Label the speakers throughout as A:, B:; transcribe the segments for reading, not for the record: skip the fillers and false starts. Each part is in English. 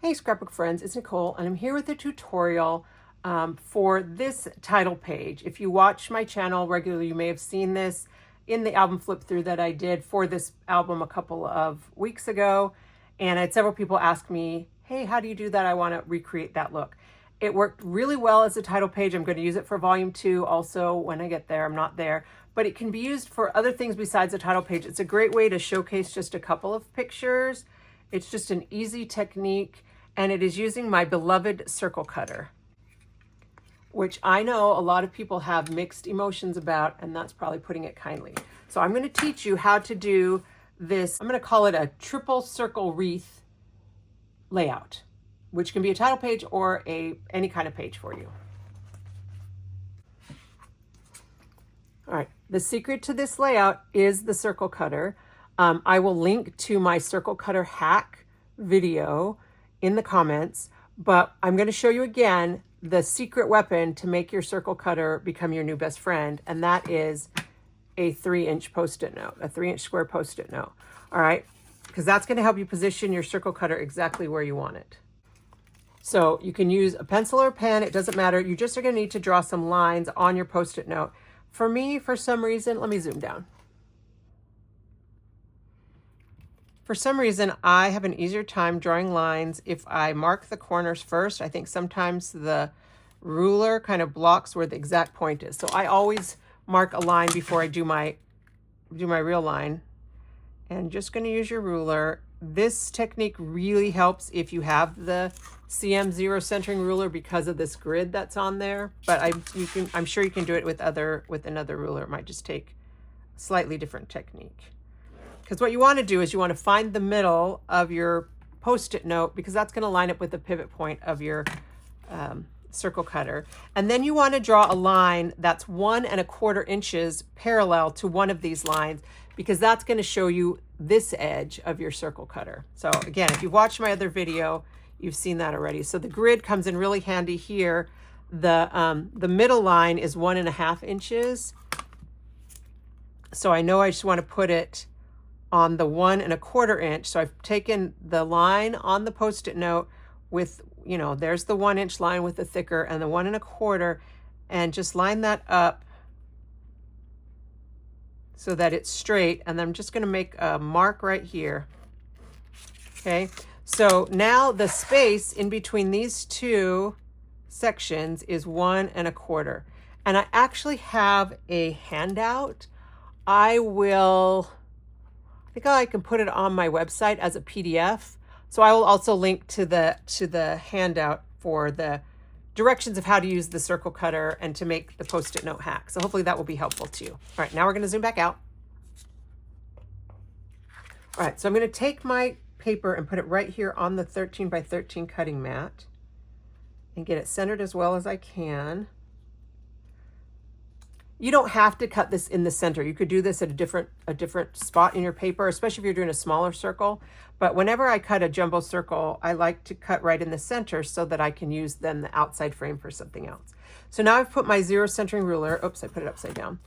A: Hey scrapbook friends, it's Nicole and I'm here with a tutorial for this title page. If you watch my channel regularly, you may have seen this in the album flip through that I did for this album a couple of weeks ago. And I had several people ask me, hey, how do you do that? I want to recreate that look. It worked really well as a title page. I'm going to use it for volume 2 also when I get there. I'm not there, but it can be used for other things besides a title page. It's a great way to showcase just a couple of pictures. It's just an easy technique, and it is using my beloved circle cutter, which I know a lot of people have mixed emotions about, and that's probably putting it kindly. So I'm going to teach you how to do this. I'm going to call it a triple circle wreath layout, which can be a title page or any kind of page for you. All right, the secret to this layout is the circle cutter. I will link to my circle cutter hack video in the comments, but I'm going to show you again the secret weapon to make your circle cutter become your new best friend, and that is a 3-inch post-it note, a 3-inch square post-it note. All right, because that's going to help you position your circle cutter exactly where you want it. So you can use a pencil or a pen, it doesn't matter. You just are going to need to draw some lines on your post-it note. For me, for some reason, let me zoom down. For some reason, I have an easier time drawing lines if I mark the corners first. I think sometimes the ruler kind of blocks where the exact point is. So I always mark a line before I do my real line. And just going to use your ruler. This technique really helps if you have the CM zero centering ruler because of this grid that's on there. But I'm sure you can do it with another ruler. It might just take a slightly different technique. Because what you want to do is you want to find the middle of your post-it note, because that's going to line up with the pivot point of your circle cutter. And then you want to draw a line that's 1 1/4 inches parallel to one of these lines, because that's going to show you this edge of your circle cutter. So again, if you've watched my other video, you've seen that already. So the grid comes in really handy here. The middle line is 1 1/2 inches. So I know I just want to put it on the 1 1/4 inch. So I've taken the line on the post-it note with, there's the 1 inch line with the thicker and the 1 1/4, and just line that up so that it's straight. And I'm just going to make a mark right here. Okay. So now the space in between these two sections is 1 1/4. And I actually have a handout. I think I can put it on my website as a PDF. So I will also link to the handout for the directions of how to use the circle cutter and to make the post-it note hack. So hopefully that will be helpful to you. All right, now we're going to zoom back out. All right, so I'm going to take my paper and put it right here on the 13 by 13 cutting mat and get it centered as well as I can. You don't have to cut this in the center. You could do this at a different spot in your paper, especially if you're doing a smaller circle. But whenever I cut a jumbo circle, I like to cut right in the center so that I can use then the outside frame for something else. So now I've put my zero centering ruler, oops, I put it upside down,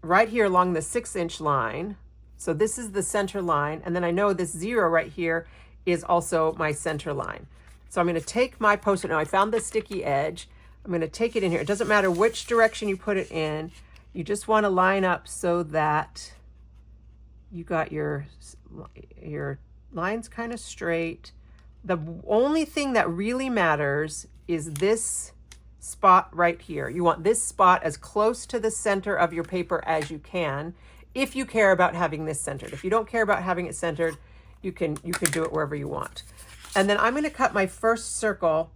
A: right here along the 6-inch line. So this is the center line. And then I know this 0 right here is also my center line. So I'm going to take my post-it note. I found the sticky edge. I'm going to take it in here. It doesn't matter which direction you put it in. You just want to line up so that you got your lines kind of straight. The only thing that really matters is this spot right here. You want this spot as close to the center of your paper as you can, if you care about having this centered. If you don't care about having it centered, you can do it wherever you want. And then I'm going to cut my first circle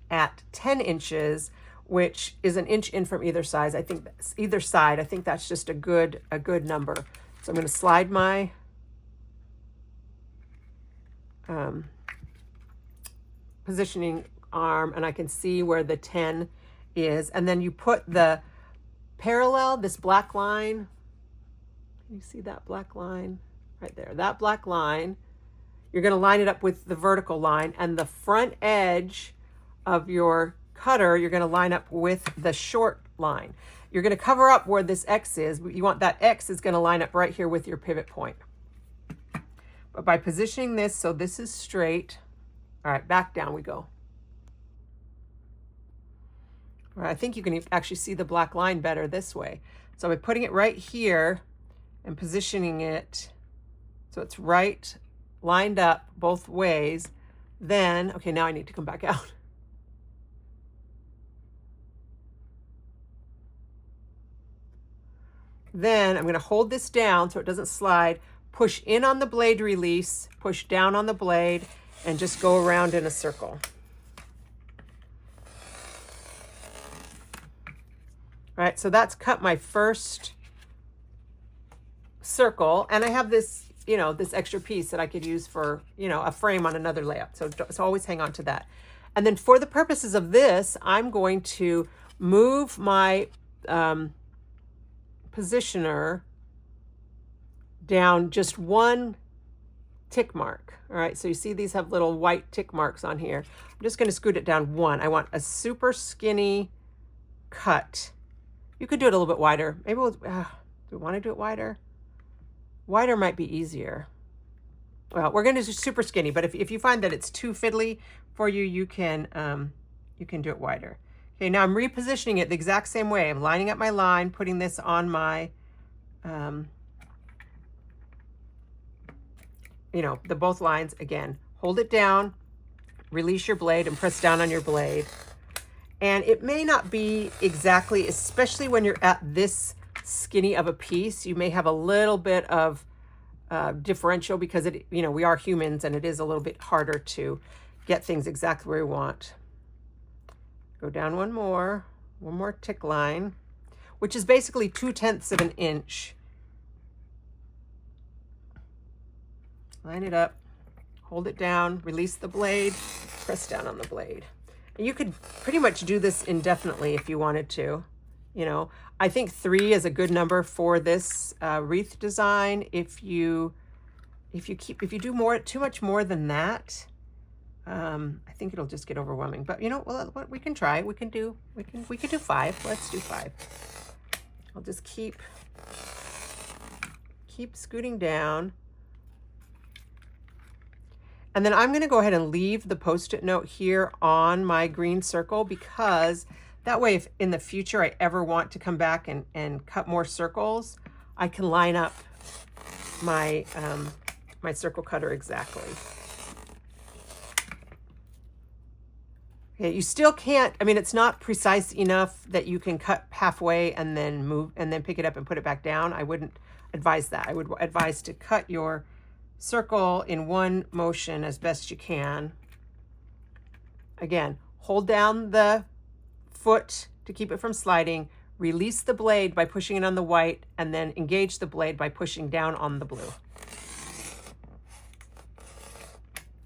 A: at 10 inches, which is 1 inch in from either side. I think that's just a good number. So I'm going to slide my positioning arm, and I can see where the 10 is. And then you put the parallel, this black line. Can you see that black line right there? That black line, you're going to line it up with the vertical line, and the front edge of your cutter, you're going to line up with the short line. You're going to cover up where this X is, but you want that X is going to line up right here with your pivot point. by positioning this so this is straight. All right, back down we go. All right, I think you can actually see the black line better this way. So by putting it right here and positioning it so it's right lined up both ways, then, okay, now I need to come back out. Then I'm going to hold this down so it doesn't slide, push in on the blade release, push down on the blade, and just go around in a circle. All right, so that's cut my first circle, and I have this, you know, this extra piece that I could use for, you know, a frame on another layout. So always hang on to that. And then for the purposes of this, I'm going to move my positioner down just one tick mark. All right, so you see these have little white tick marks on here. I'm just going to scoot it down one. I want a super skinny cut. You could do it a little bit wider. Maybe we'll, do we want to do it wider? Wider might be easier. Well, we're going to do super skinny, but if you find that it's too fiddly for you, you can do it wider. Okay, now I'm repositioning it the exact same way. I'm lining up my line, putting this on my, you know, the both lines again. Hold it down, release your blade, and press down on your blade. And it may not be exactly, especially when you're at this skinny of a piece, you may have a little bit of differential because it, you know, we are humans and it is a little bit harder to get things exactly where we want. Go down one more tick line, which is basically 2/10 of an inch. Line it up, hold it down, release the blade, press down on the blade. And you could pretty much do this indefinitely if you wanted to. You know, I think 3 is a good number for this wreath design. If you do too much more than that, I think it'll just get overwhelming. But you know, well, we can try. We can do 5. Let's do 5. I'll just keep scooting down. And then I'm going to go ahead and leave the Post-it note here on my green circle, because that way, if in the future I ever want to come back and cut more circles, I can line up my my circle cutter exactly. Okay, you still can't, I mean, it's not precise enough that you can cut halfway and then move and then pick it up and put it back down. I wouldn't advise that. I would advise to cut your circle in one motion as best you can. Again, hold down the foot to keep it from sliding, release the blade by pushing it on the white, and then engage the blade by pushing down on the blue.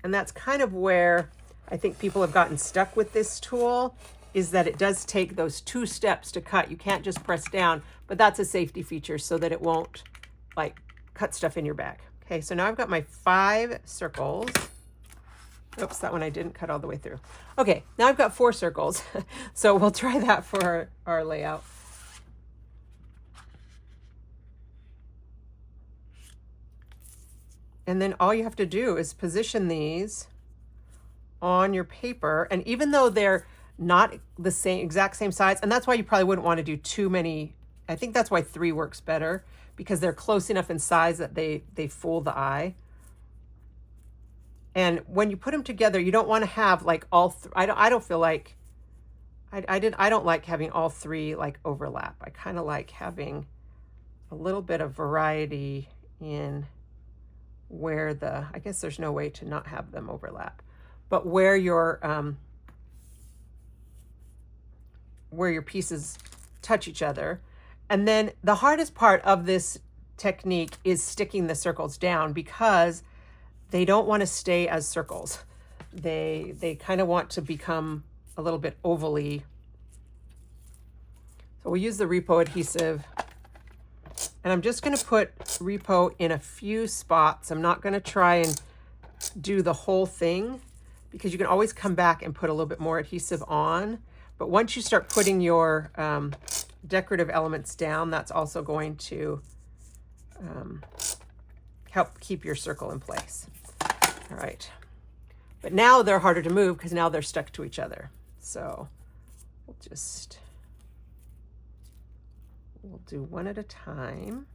A: And that's kind of where I think people have gotten stuck with this tool, is that it does take those 2 steps to cut. You can't just press down, but that's a safety feature so that it won't like cut stuff in your bag. Okay, so now I've got my 5 circles. Oops, that one I didn't cut all the way through. Okay, now I've got 4 circles. So we'll try that for our layout. And then all you have to do is position these on your paper. And even though they're not the exact same size, and that's why you probably wouldn't want to do too many, I think that's why 3 works better, because they're close enough in size that they fool the eye. And when you put them together, you don't want to have like all I don't feel like I don't like having all 3 like overlap. I kind of like having a little bit of variety in where I guess there's no way to not have them overlap, but where your pieces touch each other. And then the hardest part of this technique is sticking the circles down, because they don't want to stay as circles. They kind of want to become a little bit ovally. So we'll use the repo adhesive. And I'm just going to put repo in a few spots. I'm not going to try and do the whole thing, because you can always come back and put a little bit more adhesive on. But once you start putting your decorative elements down, that's also going to help keep your circle in place. All right. But now they're harder to move because now they're stuck to each other. So we'll do one at a time.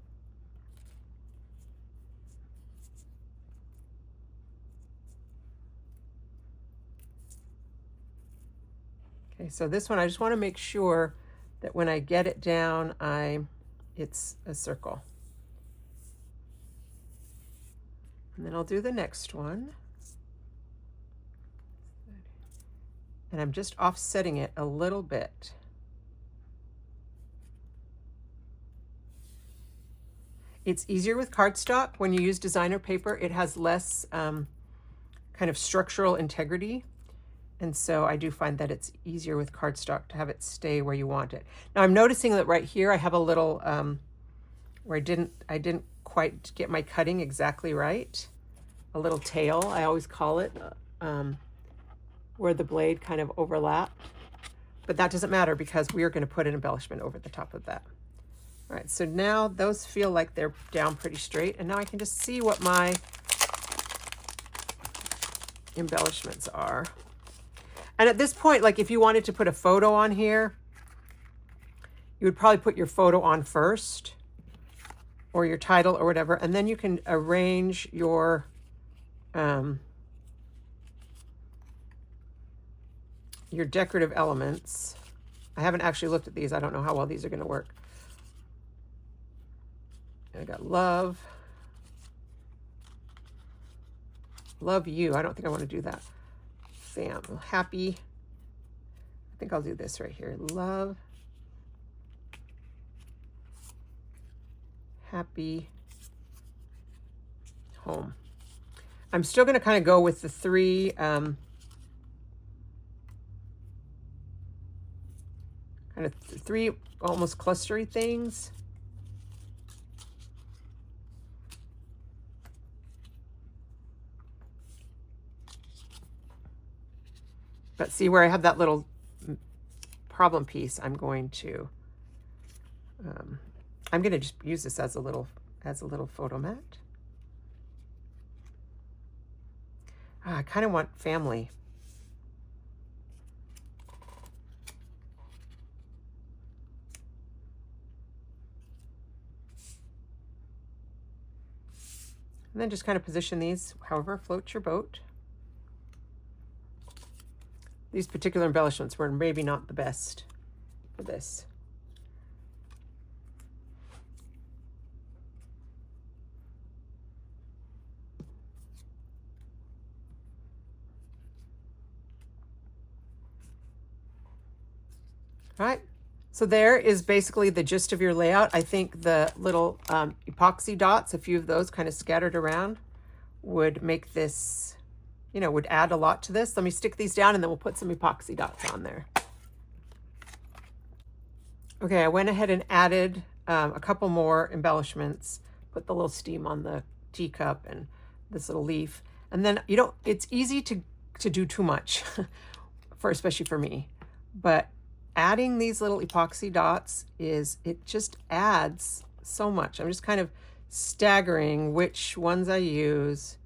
A: Okay, so this one, I just want to make sure that when I get it down, it's a circle. And then I'll do the next one. And I'm just offsetting it a little bit. It's easier with cardstock. When you use designer paper, it has less kind of structural integrity. And so I do find that it's easier with cardstock to have it stay where you want it. Now I'm noticing that right here I have a little where I didn't quite get my cutting exactly right. A little tail, I always call it, where the blade kind of overlapped. But that doesn't matter because we are going to put an embellishment over the top of that. All right, so now those feel like they're down pretty straight. And now I can just see what my embellishments are. And at this point, like if you wanted to put a photo on here, you would probably put your photo on first or your title or whatever. And then you can arrange your decorative elements. I haven't actually looked at these. I don't know how well these are going to work. I got love. Love you. I don't think I want to do that. Happy. I think I'll do this right here. Love. Happy. Home. I'm still going to kind of go with the three kind of three almost clustery things. But see where I have that little problem piece, I'm going to just use this as a little photo mat. I kind of want family. And then just kind of position these however floats your boat. These particular embellishments were maybe not the best for this. All right, so there is basically the gist of your layout. I think the little epoxy dots, a few of those kind of scattered around, would make this, you know, would add a lot to this. Let me stick these down and then we'll put some epoxy dots on there. Okay, I went ahead and added a couple more embellishments, put the little steam on the teacup and this little leaf. And then, you know, it's easy to do too much, especially for me. But adding these little epoxy dots it just adds so much. I'm just kind of staggering which ones I use.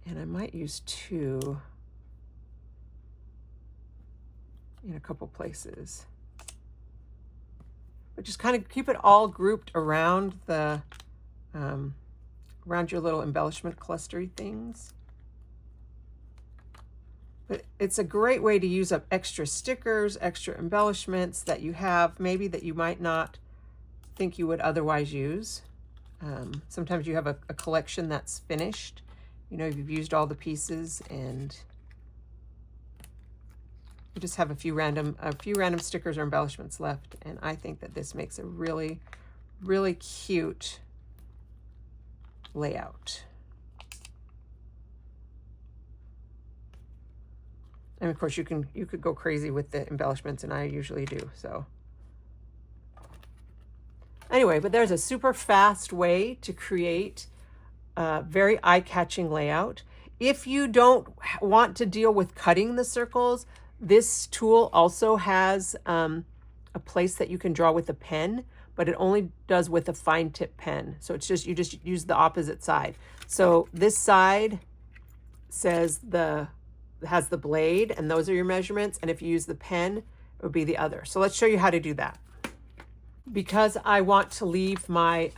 A: And I might use two in a couple places. But just kind of keep it all grouped around the around your little embellishment clustery things. But it's a great way to use up extra stickers, extra embellishments that you have, maybe that you might not think you would otherwise use. Sometimes you have a collection that's finished. You know, you've used all the pieces and you just have a few random stickers or embellishments left. And I think that this makes a really, really cute layout. And of course you could go crazy with the embellishments, and I usually do. So anyway, but there's a super fast way to create a very eye-catching layout. If you don't want to deal with cutting the circles, this tool also has a place that you can draw with a pen, but it only does with a fine tip pen. So it's just, you just use the opposite side. So this side says has the blade, and those are your measurements. And if you use the pen, it would be the other. So let's show you how to do that. Because I want to leave my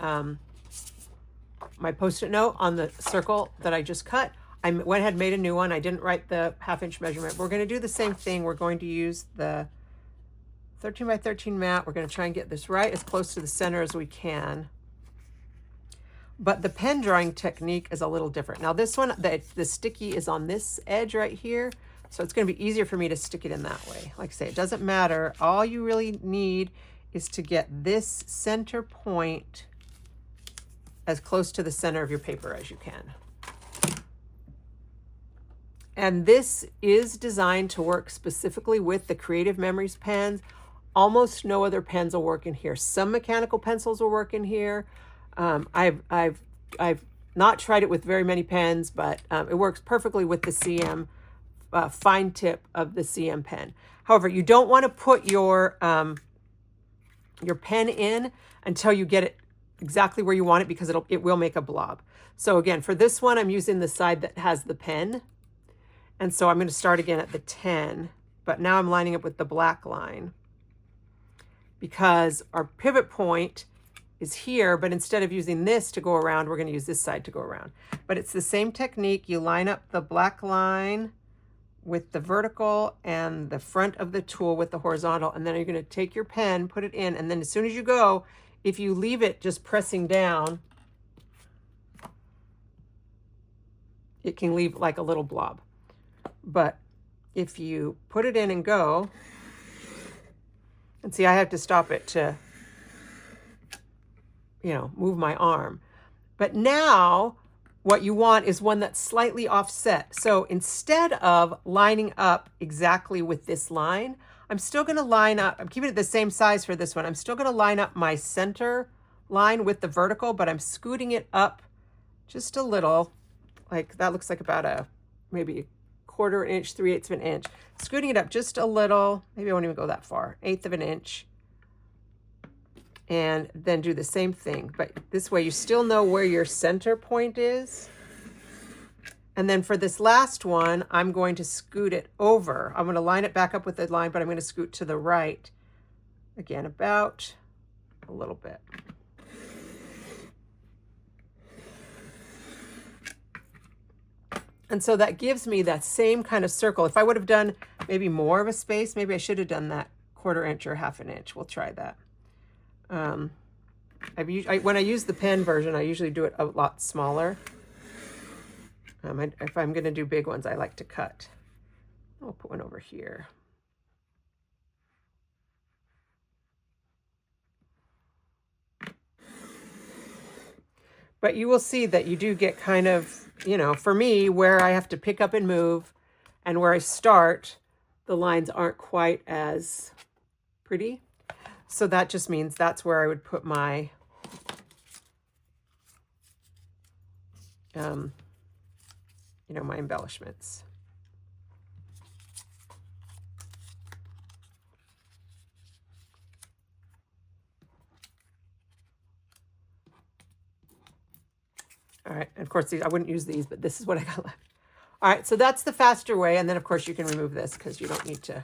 A: my Post-it note on the circle that I just cut, I went ahead and made a new one. I didn't write the 1/2 inch measurement. We're going to do the same thing. We're going to use the 13 by 13 mat. We're going to try and get this right as close to the center as we can. But the pen drawing technique is a little different. Now this one, the sticky is on this edge right here. So it's going to be easier for me to stick it in that way. Like I say, it doesn't matter. All you really need is to get this center point as close to the center of your paper as you can. And this is designed to work specifically with the Creative Memories pens. Almost no other pens will work in here. Some mechanical pencils will work in here. I've not tried it with very many pens, but it works perfectly with the CM fine tip of the CM pen. However, you don't want to put your pen in until you get it exactly where you want it, because it will make a blob. So again, for this one, I'm using the side that has the pen. And so I'm going to start again at the 10, but now I'm lining up with the black line because our pivot point is here, but instead of using this to go around, we're going to use this side to go around. But it's the same technique. You line up the black line with the vertical and the front of the tool with the horizontal, and then you're going to take your pen, put it in, and then as soon as you go, if you leave it just pressing down, it can leave like a little blob. But if you put it in and go, and see, I have to stop it to, move my arm. But now what you want is one that's slightly offset. So instead of lining up exactly with this line, I'm still going to line up, I'm keeping it the same size for this one. I'm still going to line up my center line with the vertical, but I'm scooting it up just a little. Like that looks like about maybe 1/4 inch, 3/8 of an inch. Scooting it up just a little, maybe I won't even go that far, 1/8 of an inch. And then do the same thing. But this way you still know where your center point is. And then for this last one, I'm going to scoot it over. I'm going to line it back up with the line, but I'm going to scoot to the right. Again, about a little bit. And so that gives me that same kind of circle. If I would have done maybe more of a space, maybe I should have done that 1/4 inch or 1/2 inch. We'll try that. When I use the pen version, I usually do it a lot smaller. If I'm going to do big ones, I like to cut. I'll put one over here. But you will see that you do get kind of, for me, where I have to pick up and move and where I start, the lines aren't quite as pretty. So that just means that's where I would put my my embellishments. All right, and of course, I wouldn't use these, but this is what I got left. All right, so that's the faster way, and then of course you can remove this because you don't need to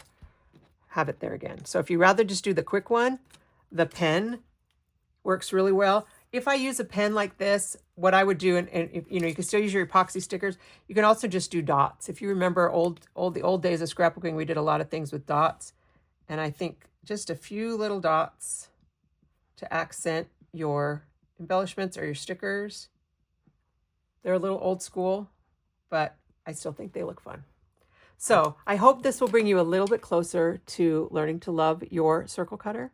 A: have it there again. So if you rather just do the quick one, the pen works really well. If I use a pen like this, what I would do, and if, you can still use your epoxy stickers. You can also just do dots. If you remember the old days of scrapbooking, we did a lot of things with dots. And I think just a few little dots to accent your embellishments or your stickers. They're a little old school, but I still think they look fun. So I hope this will bring you a little bit closer to learning to love your circle cutter.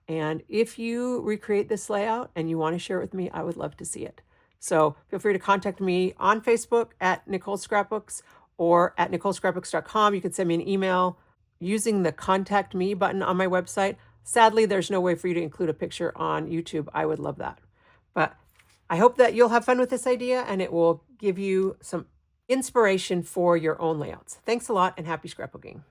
A: And if you recreate this layout and you want to share it with me, I would love to see it. So feel free to contact me on Facebook at Nicole Scrapbooks or at NicoleScrapbooks.com. You can send me an email using the Contact Me button on my website. Sadly, there's no way for you to include a picture on YouTube. I would love that. But I hope that you'll have fun with this idea and it will give you some inspiration for your own layouts. Thanks a lot and happy scrapbooking.